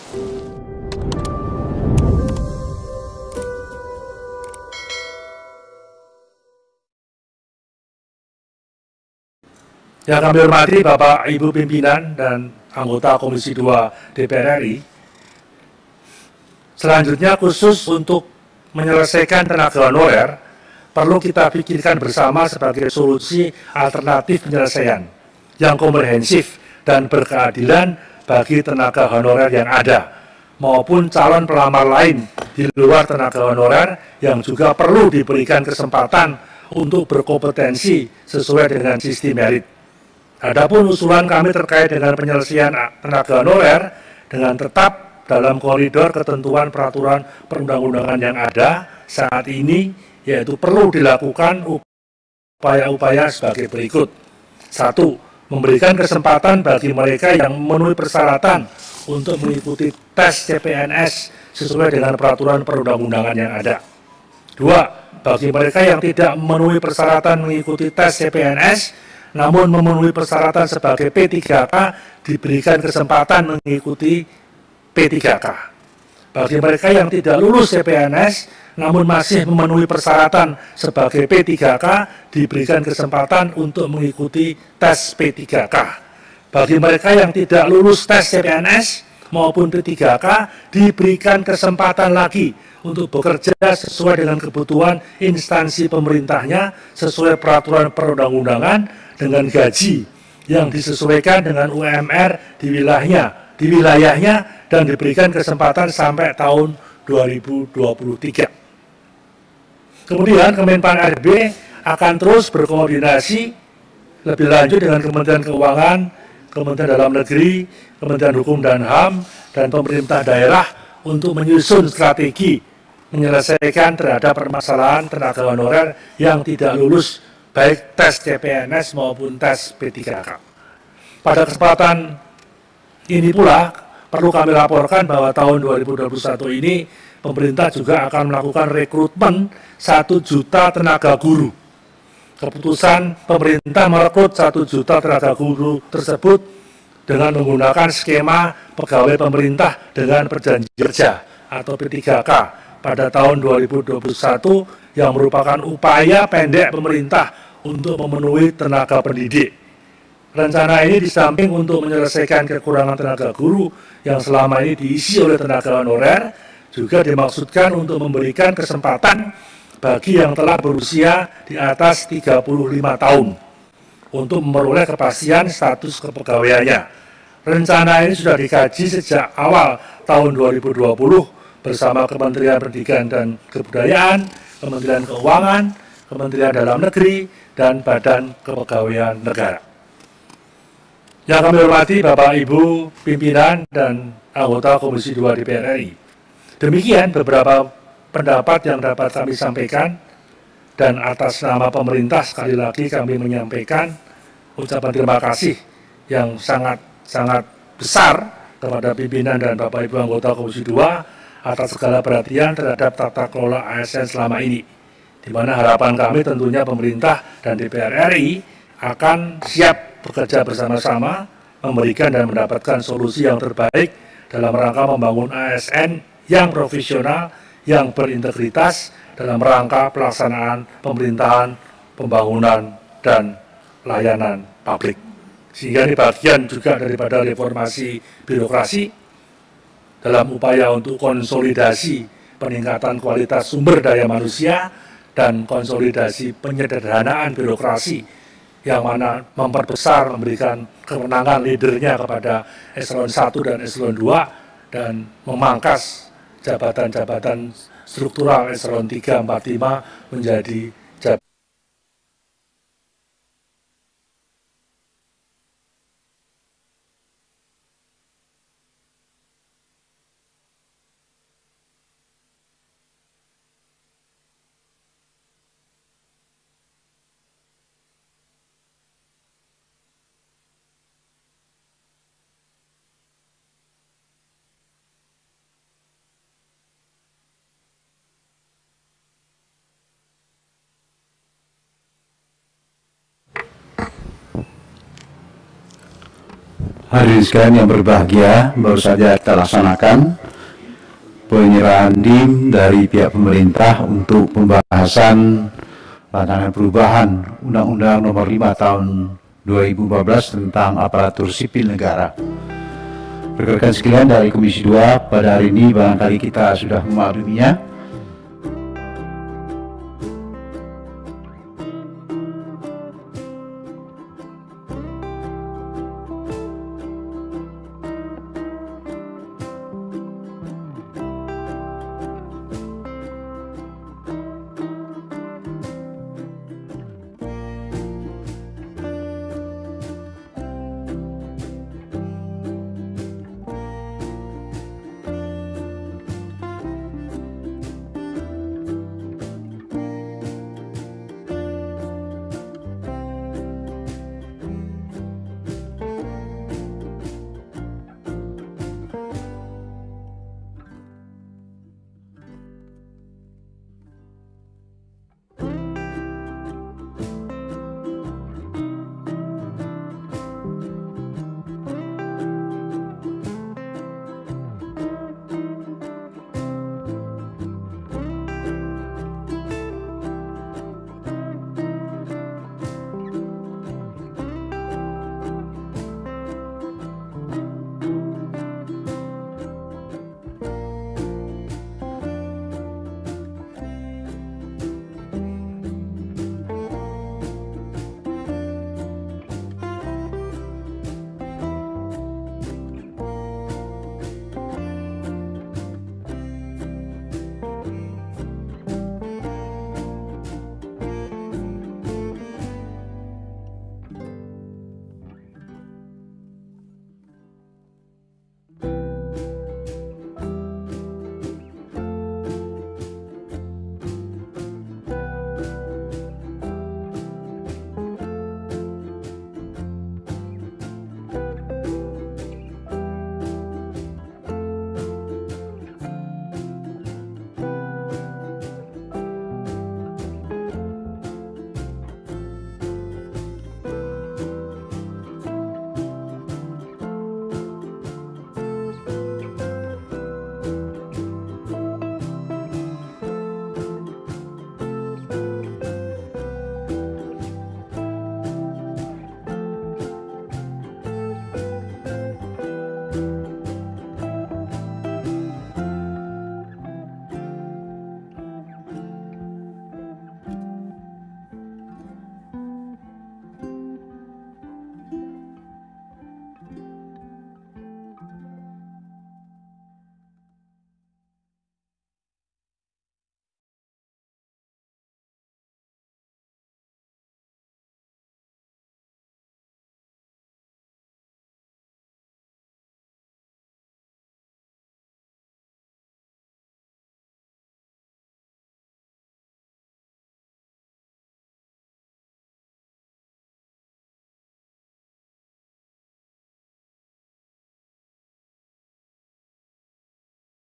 Yang kami hormati Bapak Ibu pimpinan dan anggota Komisi 2 DPR RI, selanjutnya khusus untuk menyelesaikan tenaga honorer, perlu kita pikirkan bersama sebagai solusi alternatif penyelesaian yang komprehensif dan berkeadilan bagi tenaga honorer yang ada, maupun calon pelamar lain di luar tenaga honorer yang juga perlu diberikan kesempatan untuk berkompetensi sesuai dengan sistem merit. Adapun usulan kami terkait dengan penyelesaian tenaga honorer dengan tetap dalam koridor ketentuan peraturan perundang-undangan yang ada saat ini, yaitu perlu dilakukan upaya-upaya sebagai berikut. 1. Memberikan kesempatan bagi mereka yang memenuhi persyaratan untuk mengikuti tes CPNS sesuai dengan peraturan perundang-undangan yang ada. 2. Bagi mereka yang tidak memenuhi persyaratan mengikuti tes CPNS namun memenuhi persyaratan sebagai P3K, diberikan kesempatan mengikuti P3K. Bagi mereka yang tidak lulus CPNS namun masih memenuhi persyaratan sebagai P3K, diberikan kesempatan untuk mengikuti tes P3K. Bagi mereka yang tidak lulus tes CPNS maupun P3K, diberikan kesempatan lagi untuk bekerja sesuai dengan kebutuhan instansi pemerintahnya sesuai peraturan perundang-undangan dengan gaji yang disesuaikan dengan UMR di wilayahnya dan diberikan kesempatan sampai tahun 2023. Kemudian Kemenpan RB akan terus berkoordinasi lebih lanjut dengan Kementerian Keuangan, Kementerian Dalam Negeri, Kementerian Hukum dan HAM, dan pemerintah daerah untuk menyusun strategi menyelesaikan terhadap permasalahan tenaga honorer yang tidak lulus baik tes CPNS maupun tes P3K. Pada kesempatan ini pula perlu kami laporkan bahwa tahun 2021 ini pemerintah juga akan melakukan rekrutmen 1 juta tenaga guru. Keputusan pemerintah merekrut 1 juta tenaga guru tersebut dengan menggunakan skema pegawai pemerintah dengan perjanjian kerja atau P3K pada tahun 2021 yang merupakan upaya pendek pemerintah untuk memenuhi tenaga pendidik. Rencana ini di samping untuk menyelesaikan kekurangan tenaga guru yang selama ini diisi oleh tenaga honorer, juga dimaksudkan untuk memberikan kesempatan bagi yang telah berusia di atas 35 tahun untuk memperoleh kepastian status kepegawaiannya. Rencana ini sudah dikaji sejak awal tahun 2020 bersama Kementerian Pendidikan dan Kebudayaan, Kementerian Keuangan, Kementerian Dalam Negeri, dan Badan Kepegawaian Negara. Yang kami hormati Bapak Ibu pimpinan dan anggota Komisi 2 DPR RI. Demikian beberapa pendapat yang dapat kami sampaikan, dan atas nama pemerintah sekali lagi kami menyampaikan ucapan terima kasih yang sangat besar kepada pimpinan dan Bapak Ibu anggota Komisi 2 atas segala perhatian terhadap tata kelola ASN selama ini, di mana harapan kami tentunya pemerintah dan DPR RI akan siap bekerja bersama-sama memberikan dan mendapatkan solusi yang terbaik dalam rangka membangun ASN yang profesional, yang berintegritas dalam rangka pelaksanaan pemerintahan, pembangunan, dan layanan publik. Sehingga ini bagian juga daripada reformasi birokrasi dalam upaya untuk konsolidasi peningkatan kualitas sumber daya manusia dan konsolidasi penyederhanaan birokrasi yang mana memperbesar, memberikan kewenangan leadernya kepada eselon 1 dan eselon 2 dan memangkas jabatan-jabatan struktural eselon 3, 4, 5 menjadi jabatan Hadirin sekalian yang berbahagia, baru saja kita laksanakan penyerahan DIM dari pihak pemerintah untuk pembahasan rancangan perubahan Undang-Undang Nomor 5 Tahun 2014 tentang aparatur sipil negara. Rekan-rekan sekalian dari Komisi 2, pada hari ini barangkali kita sudah memakluminya